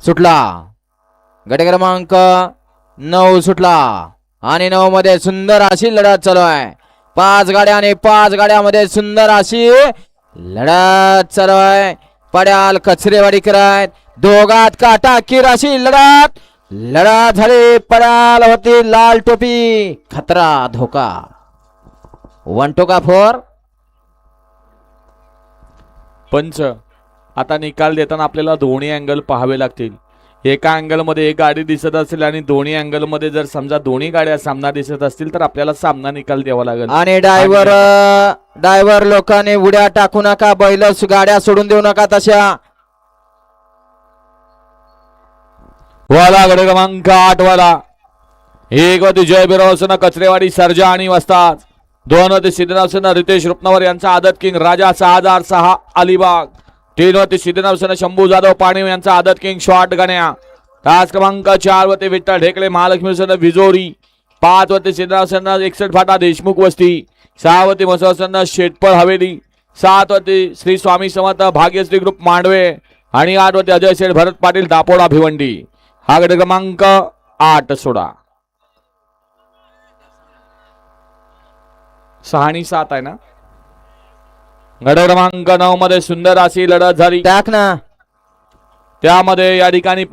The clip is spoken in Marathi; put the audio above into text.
सुटला गट क्रमांक 9 सुटला आणि 9 मध्ये सुंदर अशी लढत चालू आहे. 5 गाड्या आणि 5 गाड्यामध्ये सुंदर अशी लढत चालू आहे. पड्याल कचरेवाडीकर आहेत. दोघात काटाकीर अशी लढत झाली. पड्याल होती लाल टोपी. खतरा धोका 1 टोका 4. पंच आता निकाल देताना आपल्याला दोन्ही अँगल पाहावे लागतील. एका अँगल मध्ये एक गाडी दिसत असेल आणि दोन्ही अँगल मध्ये जर समजा दोन्ही गाड्या सामना दिसत असतील तर आपल्याला सामना निकाल द्यावा लागेल. आणि ड्रायव्हर लोकांनी उड्या टाकू नका. बैल गाड्या सोडून देऊ नका तशा. वाला गड क्रमांक 8 वाला. एक वती जय बिरावसन कचरेवाडी सर्जा आणि वस्ताद. 2 वती सिद्धनावसन रितेश रुपनवर यांचा आदत किंग राजा 6006 अलिबाग. 3 वती सिद्धनावसन शंभू जाधव पाणीव यांचा आदत किंग शॉर्ट गण्या. तास क्रमांक 4 वती विठ्ठल ढेकळे महालक्ष्मी विजोरी. 5 वती सिद्धनावसन 61 फाटा देशमुख वस्ती. 6 वती मसवसन शेटपळ हवेली. 7 वती श्री स्वामी समर्थ भाग्यश्री ग्रुप मांडवे आणि 8 वती अजय शेठ भरत पाटील दापोडा भिवंडी. हा गट क्रमांक 8 सोडा. 6 आणि 7 आहे ना. गट क्रमांक 9 मध्ये सुंदर अशी लढत झाली. टाक ना. त्यामध्ये या ठिकाणी